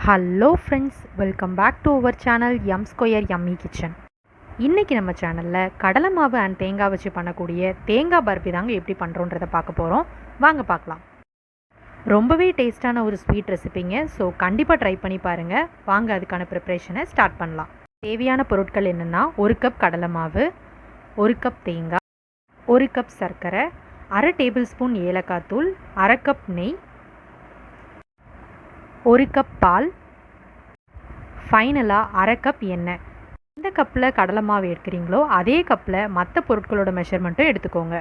Hello friends, welcome back to our channel M square yummy kitchen. இன்றைக்கி நம்ம சேனலில் கடலை மாவு அண்ட் தேங்காய் வச்சு பண்ணக்கூடிய தேங்காய் பர்பி தாங்க எப்படி பண்ணுறோன்றதை பார்க்க போகிறோம். வாங்க பார்க்கலாம். ரொம்பவே டேஸ்டான ஒரு ஸ்வீட் ரெசிபிங்க. ஸோ கண்டிப்பாக ட்ரை பண்ணி பாருங்கள். வாங்க அதுக்கான ப்ரிப்ரேஷனை ஸ்டார்ட் பண்ணலாம். தேவையான பொருட்கள் என்னென்னா 1 கப் கடலை மாவு, 1 கப் தேங்காய், 1 கப் சர்க்கரை, 1/2 டேபிள் ஸ்பூன் ஏலக்காய் தூள், 1/2 கப் நெய், 1 கப் பால், ஃபைனலாக 1/2 கப் எண்ணெய். எந்த கப்பில் கடலை மாவு எடுக்கிறீங்களோ அதே கப்பில் மற்ற பொருட்களோட மெஷர்மெண்ட்டும் எடுத்துக்கோங்க.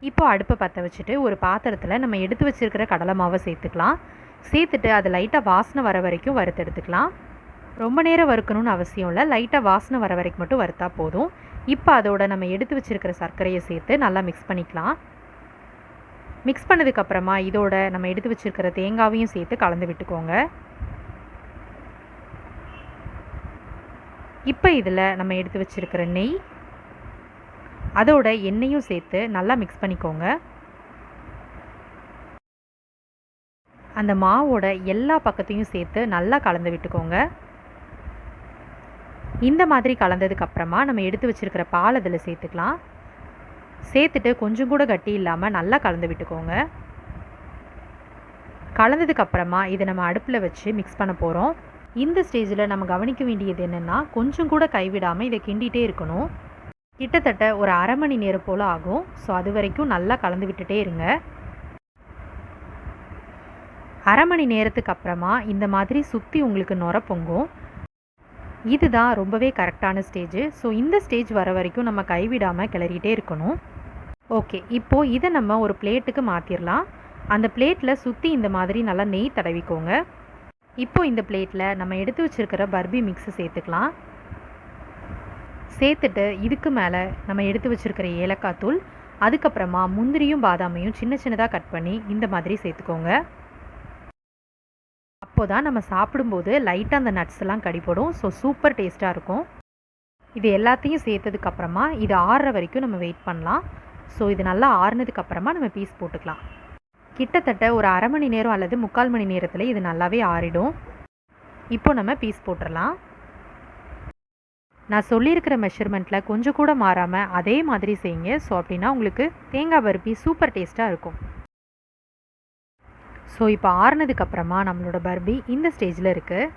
இப்போ அடுப்பை பற்ற வச்சுட்டு ஒரு பாத்திரத்தில் நம்ம எடுத்து வச்சுருக்கிற கடலை மாவை சேர்த்துக்கலாம். சேர்த்துட்டு அது லைட்டாக வாசனை வர வரைக்கும் வறுத்து எடுத்துக்கலாம். ரொம்ப நேரம் வறுக்கணும்னு அவசியம் இல்லை, லைட்டாக வாசனை வர வரைக்கும் மட்டும் வறுத்தா போதும். இப்போ அதோட நம்ம எடுத்து வச்சுருக்கிற சர்க்கரையை சேர்த்து நல்லா மிக்ஸ் பண்ணிக்கலாம். மிக்ஸ் பண்ணதுக்கப்புறமா இதோட நம்ம எடுத்து வச்சுருக்கிற தேங்காவையும் சேர்த்து கலந்து விட்டுக்கோங்க. இப்போ இதில் நம்ம எடுத்து வச்சுருக்கிற நெய், அதோட எண்ணெயும் சேர்த்து நல்லா மிக்ஸ் பண்ணிக்கோங்க. அந்த மாவோட எல்லா பக்கத்தையும் சேர்த்து நல்லா கலந்து விட்டுக்கோங்க. இந்த மாதிரி கலந்ததுக்கப்புறமா நம்ம எடுத்து வச்சுருக்கிற பால் அதில் சேர்த்துக்கலாம். சேர்த்துட்டு கொஞ்சம் கூட கட்டி இல்லாமல் நல்லா கலந்து விட்டுக்கோங்க. கலந்ததுக்கப்புறமா இதை நம்ம அடுப்பில் வச்சு மிக்ஸ் பண்ண போகிறோம். இந்த ஸ்டேஜில் நம்ம கவனிக்க வேண்டியது என்னென்னா, கொஞ்சம் கூட கைவிடாமல் இதை கிண்டிகிட்டே இருக்கணும். கிட்டத்தட்ட ஒரு 1/2 மணி நேரம் போல் ஆகும். ஸோ அது வரைக்கும் நல்லா கலந்து விட்டுட்டே இருங்க. 1/2 மணி நேரத்துக்கு அப்புறமா இந்த மாதிரி சுற்றி உங்களுக்கு நுர பொங்கும். இதுதான் ரொம்பவே கரெக்டான ஸ்டேஜ். ஸோ இந்த ஸ்டேஜ் வர வரைக்கும் நம்ம கைவிடாமல் கிளறிட்டே இருக்கணும். ஓகே, இப்போது இதை நம்ம ஒரு பிளேட்டுக்கு மாற்றிடலாம். அந்த பிளேட்டில் சுற்றி இந்த மாதிரி நல்லா நெய் தடவிக்கோங்க. இப்போது இந்த பிளேட்டில் நம்ம எடுத்து வச்சுருக்கிற பர்பி மிக்ஸை சேர்த்துக்கலாம். சேர்த்துட்டு இதுக்கு மேலே நம்ம எடுத்து வச்சுருக்கிற ஏலக்காய் தூள், அதுக்கப்புறமா முந்திரியும் பாதாமையும் சின்ன சின்னதாக கட் பண்ணி இந்த மாதிரி சேர்த்துக்கோங்க. அப்போ தான் நம்ம சாப்பிடும்போது லைட்டாக அந்த நட்ஸ் எல்லாம் கடிப்படும். ஸோ சூப்பர் டேஸ்ட்டாக இருக்கும். இது எல்லாத்தையும் சேர்த்ததுக்கப்புறமா இது ஆறுற வரைக்கும் நம்ம வெயிட் பண்ணலாம். ஸோ இது நல்லா ஆறுனதுக்கப்புறமா நம்ம பீஸ் போட்டுக்கலாம். கிட்டத்தட்ட ஒரு 1/2 மணி நேரம் அல்லது 3/4 மணி நேரத்தில் இது நல்லாவே ஆறிடும். இப்போ நம்ம பீஸ் போட்டுடலாம். நான் சொல்லியிருக்கிற மெஷர்மெண்ட்டில் கொஞ்சம் கூட மாறாமல் அதே மாதிரி செய்யுங்க. ஸோ அப்படின்னா உங்களுக்கு தேங்காய் பர்பி சூப்பர் டேஸ்ட்டாக இருக்கும். ஸோ இப்போ ஆறுனதுக்கப்புறமா நம்மளோட பர்பி இந்த ஸ்டேஜில் இருக்குது.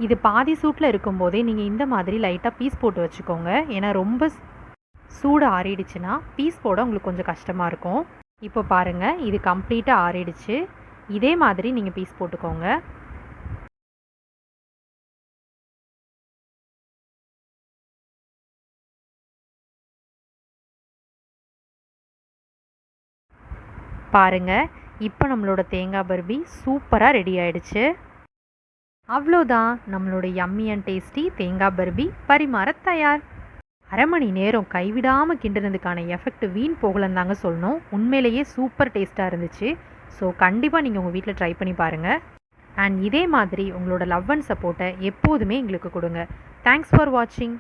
இது பாதி சூட்டில் இருக்கும்போதே நீங்கள் இந்த மாதிரி லைட்டாக பீஸ் போட்டு வச்சுக்கோங்க. ஏன்னா ரொம்ப சூடு ஆறிடுச்சுன்னா பீஸ் போட உங்களுக்கு கொஞ்சம் கஷ்டமாக இருக்கும். இப்போ பாருங்கள், இது கம்ப்ளீட்டாக ஆறிடுச்சு. இதே மாதிரி நீங்கள் பீஸ் போட்டுக்கோங்க. பாருங்கள், இப்போ நம்மளோட தேங்காய் பர்பி சூப்பராக ரெடி ஆயிடுச்சு. அவ்வளோதான், நம்மளோட யம்மி அண்ட் டேஸ்டி தேங்காய் பர்பி பரிமாற தயார். 1/2 மணி நேரம் கைவிடாமல் கிண்டுனதுக்கான எஃபெக்ட் வீண் போகலன்னு தாங்க சொல்லணும். உண்மையிலேயே சூப்பர் டேஸ்ட்டாக இருந்துச்சு. ஸோ கண்டிப்பாக நீங்கள் உங்கள் வீட்டில் ட்ரை பண்ணி பாருங்கள். அண்ட் இதே மாதிரி உங்களோட லவ் அண்ட் சப்போர்ட்டை எப்போதுமே எங்களுக்கு கொடுங்க. தேங்க்ஸ் ஃபார் வாட்சிங்.